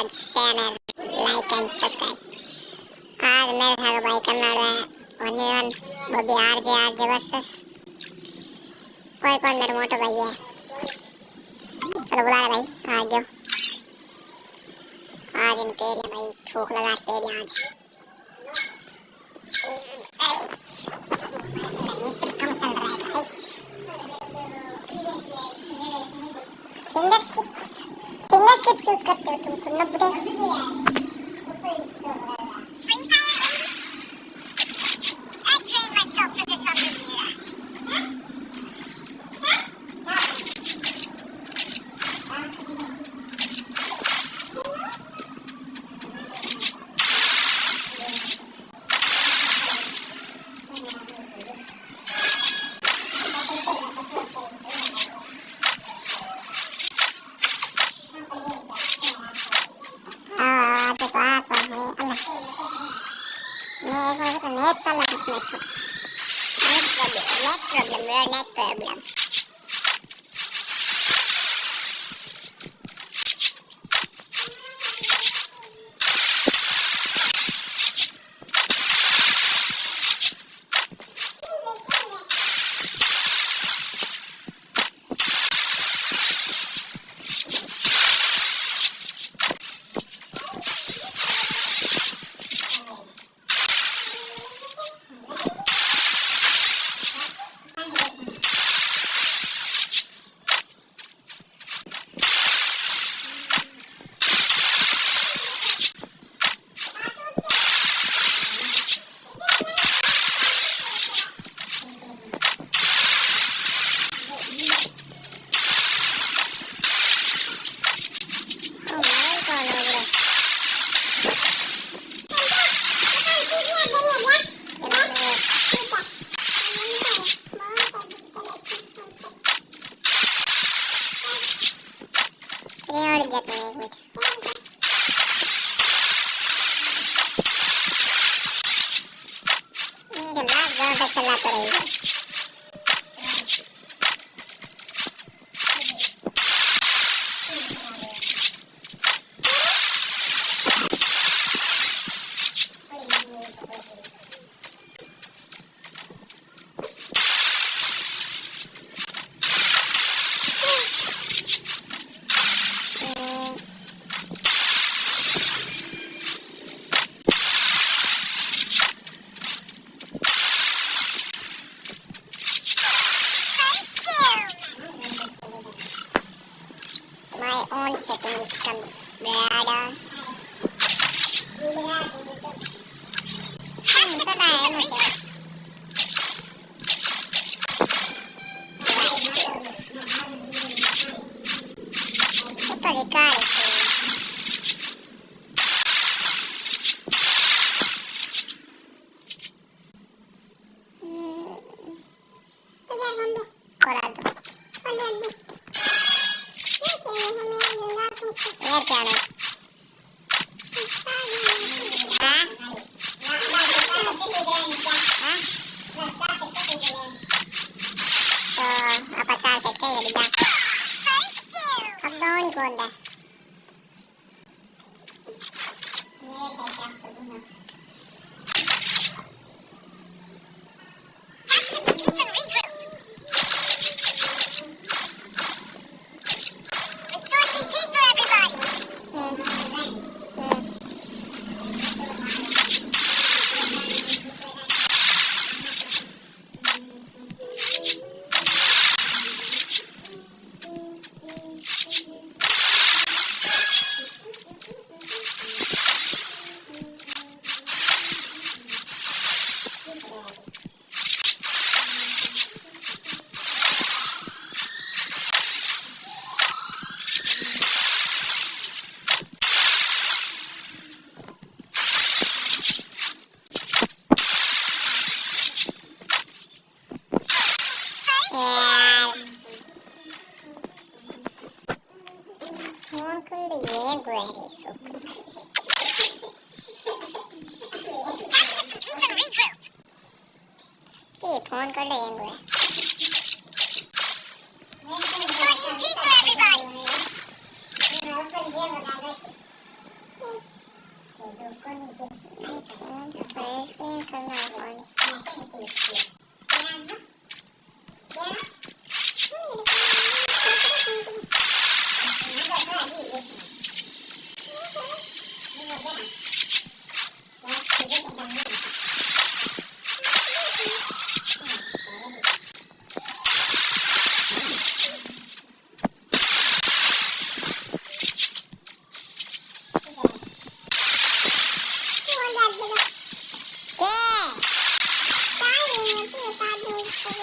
आज channel like and subscribe. आज मेरे साथ भाई कन्नड़ वन्यवन बबी आरजे वर्सेस कोई कौन मेरे मोटो भाई है। चलो बुला ले भाई, आ जाओ। आज इन पहले भाई ठोक लगा पहले आज नेत्र कम चल रहा है भाई। फिंगर स्लिप्स यूज करते हो तुम कुन्ना बुढ़े। Free Fire? I trained myself for this on Bermuda. Net साला कितने net problem own setting is some radar. Phone कर ले everybody.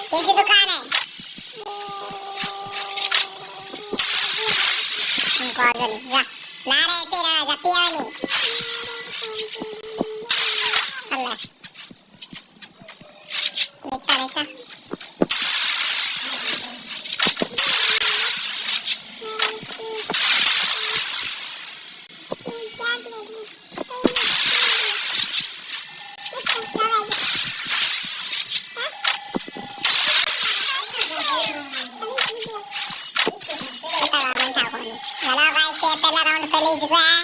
कैसी दुकान है उनको आगे नहीं जा ना रहे फिर जा पिया नहीं अल्लाह नीचा नीचा हेलो गाइस ये पहला राउंड पहले ही जीता है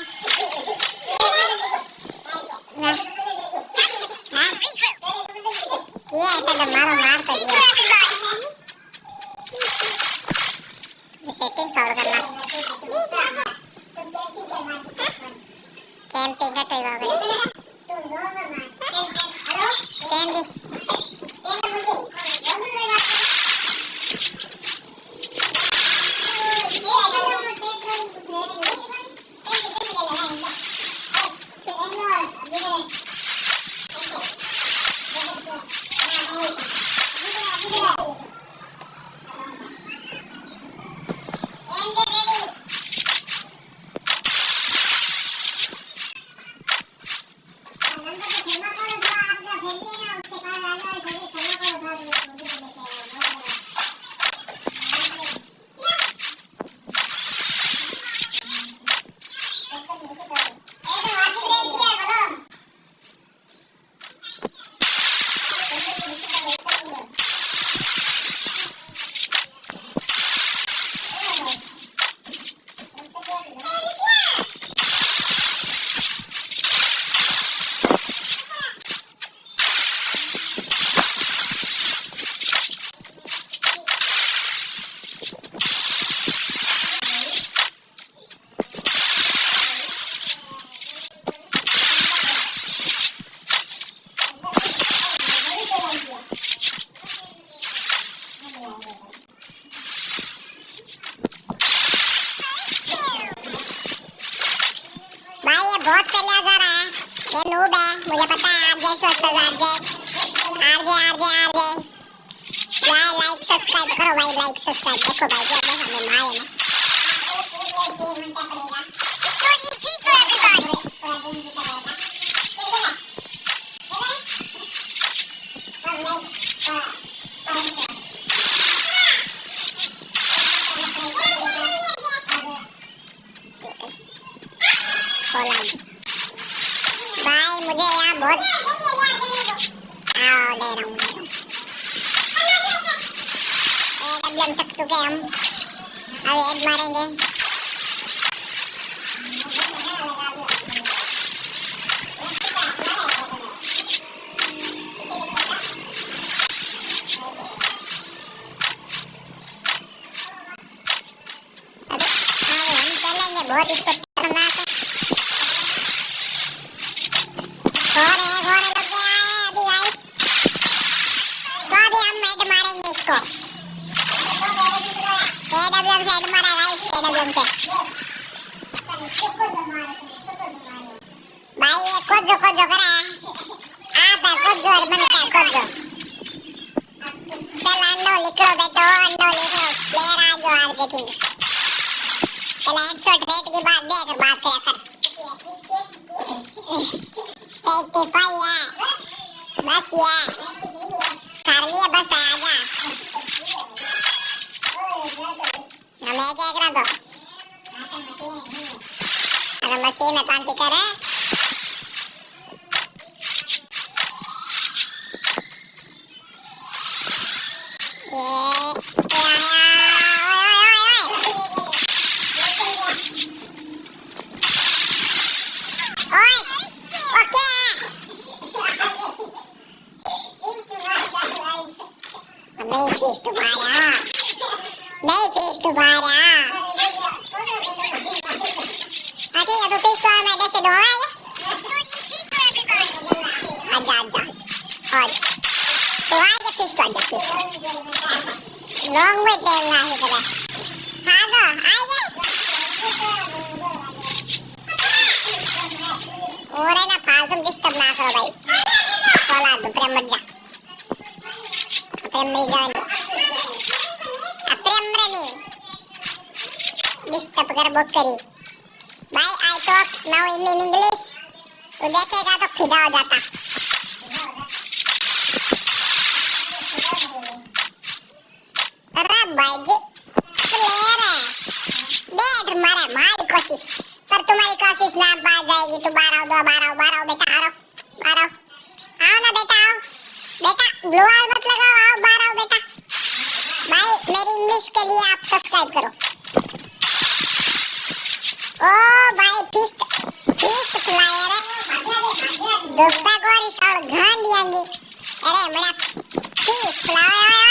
हां ये ऐसा तो मार कर दिया सेटिंग सॉल्व करना कैंपिंग का तो होगा कैंपिंग बहुत पहले आ रहा है ये नूब है मुझे पता है आप जैसे आरजे लाइक सब्सक्राइब करो भाई लाइक सब्सक्राइब देखो भाई जो अपने सामने मार है भाई मुझे यहाँ बहुत आओ दे रहा हूँ हम थक चुके हम अब एक मारेंगे बहुत इसको खतरनाक है घोड़े लग गया है अभी गाइस तो अभी हम हेड मारेंगे इसको एडब्ल्यूएम से हेड मारा गाइस एडब्ल्यूएम से भाई ये खोजो करा है आप है खोजो बनता है खोजो चल अंडो लिख लो बेटो अंडो लिख लो प्लेयर आ जो आरजे चला 100 रेट की बात देख बात किया कर 85 है बस ये कर लिया बस आजा हमें क्या करा दो अगर मशीन में काम कर रहा है नहीं फीस तुम्हारा ठीक है तो फीस तो मैं कैसे दूंगा आजा और तो आजा फीस तो आजा फीस लॉन्ग में देना है तेरा हाँ तो आएगा और है ना फालतू डिस्टर्ब ना करो भाई कॉल आ दो प्रेम मत जा प्रेम मिल जानी प्रेम रे नहीं डिस्टर्ब कर बुक करी भाई I talk now in English तो देखेगा तो फिदा हो जाता अरे भाई जी प्लेयर है बैठ मारे मारी कोशिश पर तुम्हारी कोशिश ना पा जाएगी तो 12 बेटा आओ ना बेटा ब्लू आल मत लगाओ आओ 12 बेटा भाई मेरी इंग्लिश के लिए आप सब्सक्राइब करो ओ भाई फिस्ट फ्लायर है दोस्ता गोरी साल घान दियांगी अरे मेरा फिस्ट फ्लायर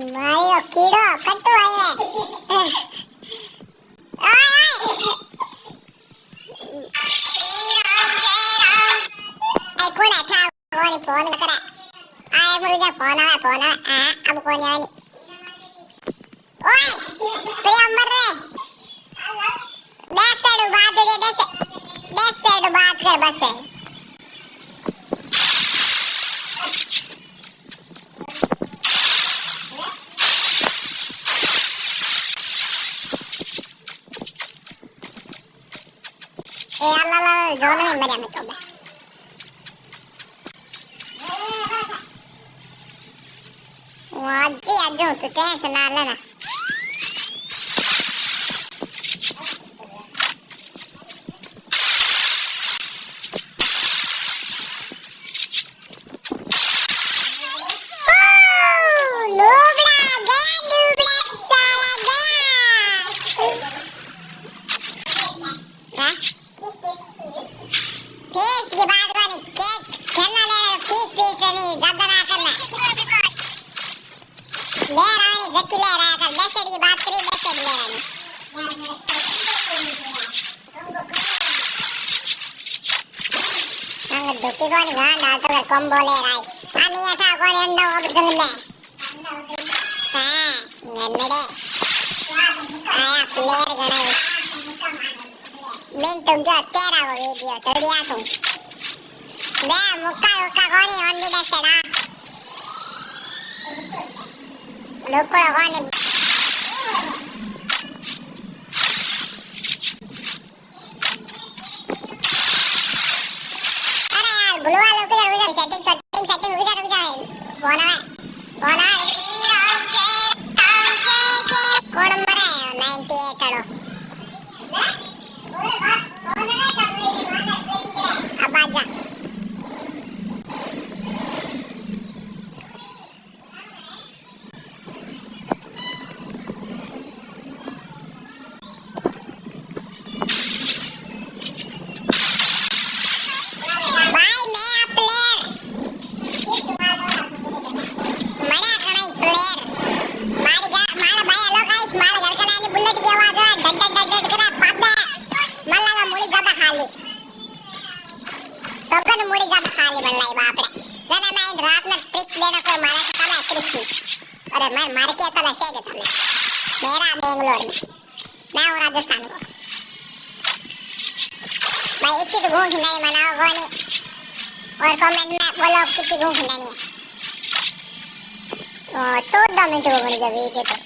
मायो कीड़ो कट्टू आए कौन है था फोन करा आए मुझे फोन आ अब कौन है ओए तो ये मर रहे देख साइड बात कर बस है ए अल्लाह जोन में मजा में तो वाजी आज तो टेंशन ना लेना धोती को निगाह डालते हुए कम बोले राय आनिया था कौन अंडा अब जल में हां नन्नड़े आया प्लेयर गणे मैं तो जो तेरा वो वीडियो तो दिया तू बे मुक्का कोनी ओंदी देसड़ा लोकड़ा कोनी बुलवा लो उधर सेटिंग उधर कौन है कौन मरे 98 करो अब आजा अरे मार के तला से गए तले मेरा बेंगलोर में मैं और राजस्थान को भाई इतनी तो घूम नहीं मनाओ गोनी और कमेंट में बोलो कितनी घूम नहीं है 14 मिनट हो गए जो वीडियो तो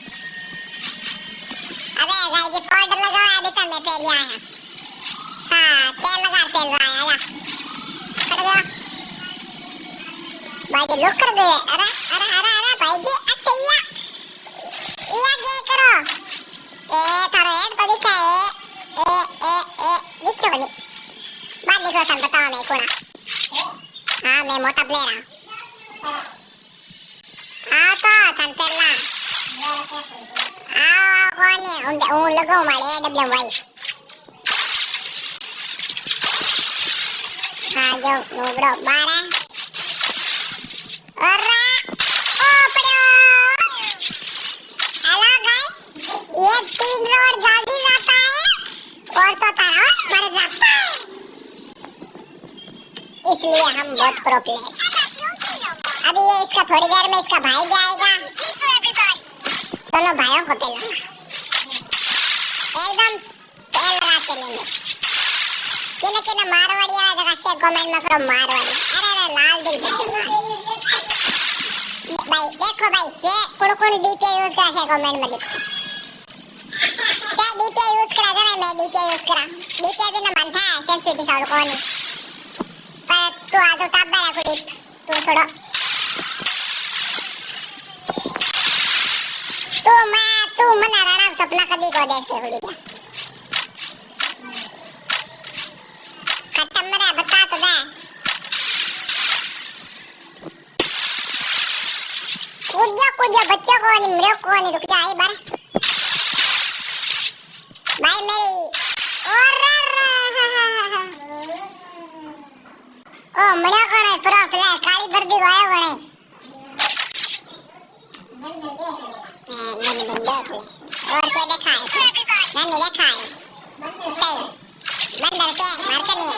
अबे गाइस ये पाउडर लगाओ अभी तो मैं पहले आया हां तेल रहा है आजा कर गया भाई जी लोग कर गए अरे भाई जी अटैया ये करो ए थारो हेड तो दिखा है ए दिखो नहीं बात निकलो सन बताओ मैं कोना हां मैं मोटा प्लेयर हूं आओ तो सन पहला आओ कोनी उन लोगों वाले डब्ल्यूवाई हां जो नोबड़ो 12 अरे ओ पड़ो हेलो गाइस ये 3 रोड जल्दी जाता है और तो तारा मर जाता है इसलिए हम बहुत प्रो प्लेयर अभी ये इसका थोड़ी देर में इसका भाई भी आएगा दोनों भाइयों को पिलाऊंगा एकदम तेल लगा के लेंगे। किने किने मारवाड़ी आ जगह से कमेंट में करो मारवाड़ी। अरे लाल दिल भाई देखो भाई से कौन डीपी यूज करा से कमेंट में लिखो। से डीपी यूज करा था ना मैं डीपी यूज करा। डीपी भी ना मन था सेंसिटिव साउंड कौन है। पर तू आ तो तब मेरा को डीप तू छोड़ो। तू मना राणा सपना कभी को देख से हुई क्या। खत्म मेरा बता तो दे। कूदियो बच्चों को नहीं मेरे को नहीं रुक जा बार भाई मेरी और ओ मड़िया को नहीं पूरा प्ले काली बर्दी को आया वो नहीं देख ले और क्या देखा है नहीं देखा है सही बंदर के मार के नहीं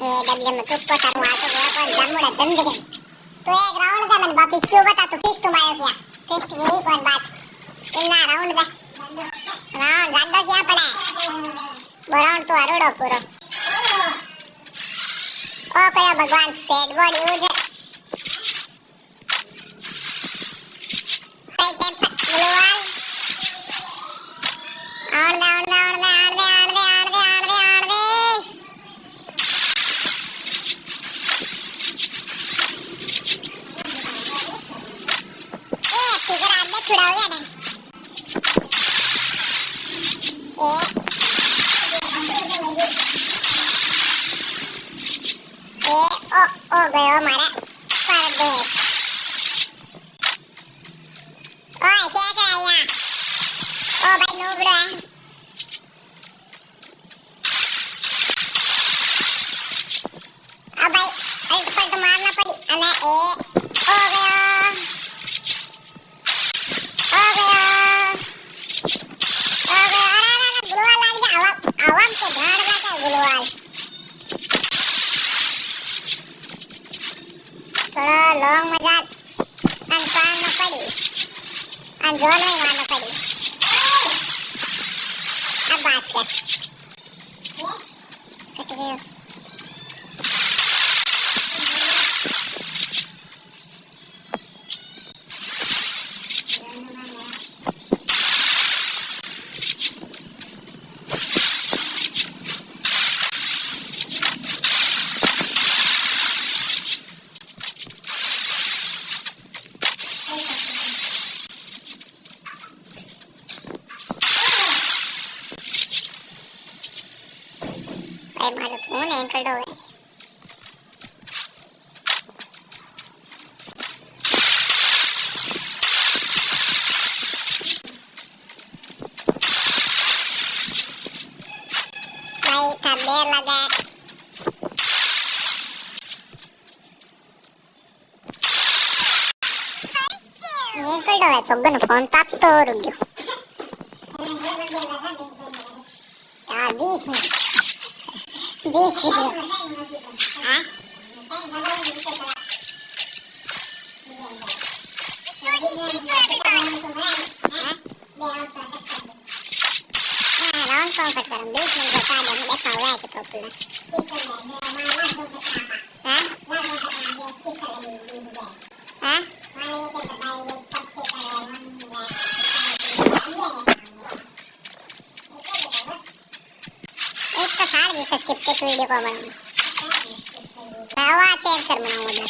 ये डब्ल्यू में चुप कर वहां से वो पर जमुड़ा दंदरे तो एक राउंड का मन वापस क्यों बता तो फिस्ट मारो क्या फिस्ट यही कौन बात इतना राउंड का राउंड गाडो क्या पड़ा राउंड तो अरोड़ो पूरा ओ कया भगवान सेट वर्ड यूज सही टेम्पर ग्लोवाल आन दे ए फिगर आदमी छुड़ा हो गया नहीं ओ गयो मारा परदेश ओए क्या कर रहा है ओ भाई नूबड़ा अब भाई अल्ट पर तो मारना पड़ी अने ए ओ गयो अरे गुलवाल लग गया आवाम के ढांड लगा गुलवाल थोड़ा लॉन्ग मजाक अनपान न पड़ी अनजोन में मारना पड़ी अब बात कर कट गया मारो फोन एंकर डो है भाई थंबनेल लगा एंकर डो है सोगन फोन तक तो रुक गयो यार 20 मिनट हाँ राउंड कौन कट करम 20 मिनट बता दे मैं देखा हुआ है कि पॉपुलर हाँ हाँ एक तो सार भी स्किप के वीडियो को बनाऊं मैं आवाज चेंज कर बनाऊंगा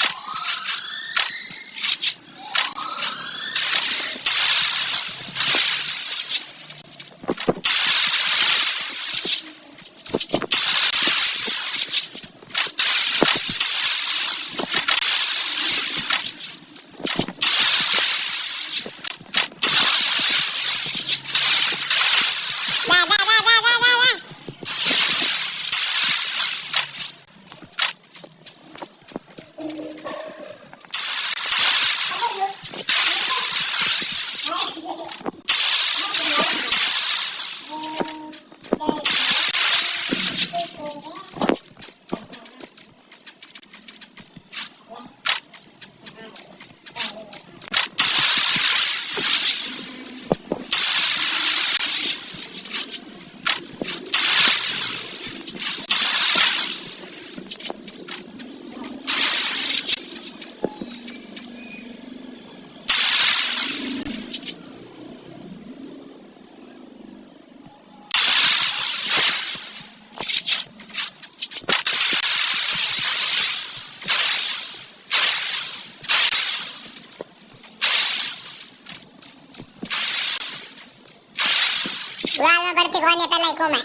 में पड़ती कौन है पहले को मैं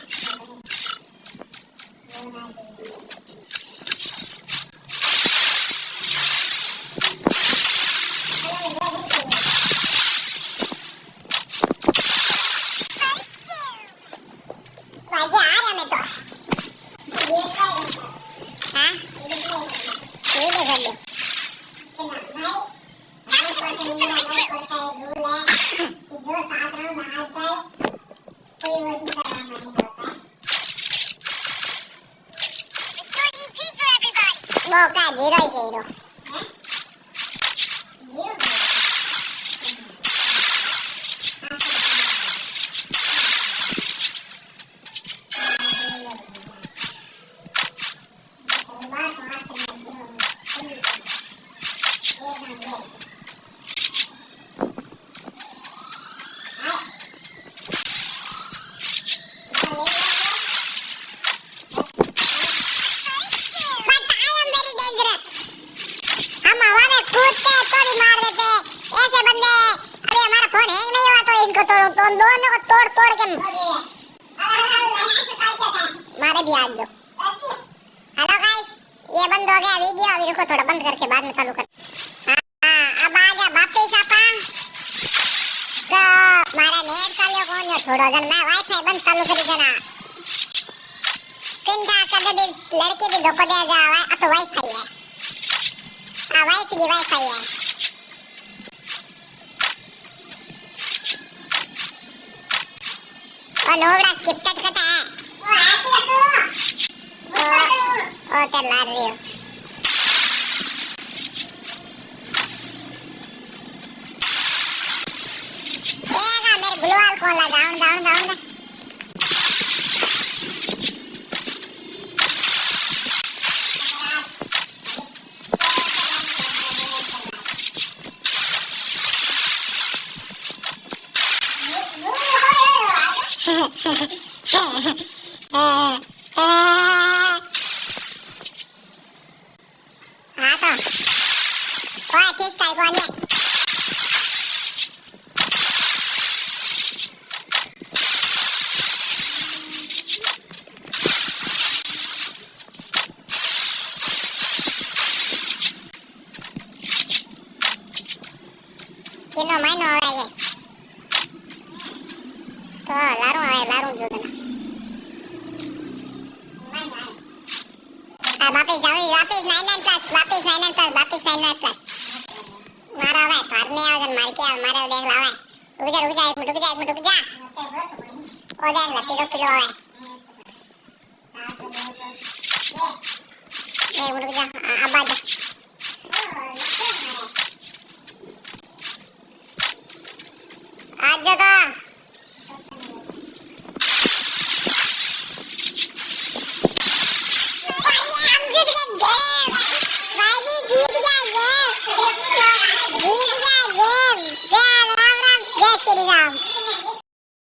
वाजे आ रहा मैं तो हाँ ये तो कर लो वो का जीरो ही जीरो इनको तोड़ तो दोनों को तोड़ तोड़ के मारे भी आज जो हेलो गाइस ये बंद हो गया वीडियो अभी रुको थोड़ा बंद करके बाद में चालू कर अब आ गया वापस आपा तो मारा नेट चालू कौन है थोड़ा जन मैं वाईफाई बंद चालू करी देना किन का कर दे लड़के भी धोखा दे जा अब तो वाईफाई है वाईफाई है और नोबड़ा किपटट कटा है वो आती है तो ओ तेरे लाड रही हो एगा मेरे गुलवाल कौन ला डाउन डाउन डाउन हाँ तो कोई फिश टाइप वाली किनो महीनो हो गया तो लारूं जो देना वापस जाऊँ वापस 99 प्लस मारा हुआ है फाड़ने आओ जन मार के आओ मारे देख ला हुआ रुक जा एक मिनट रुक जा ओ देख ला किलो है एक मिनट रुक जा अब आ जा आज जगह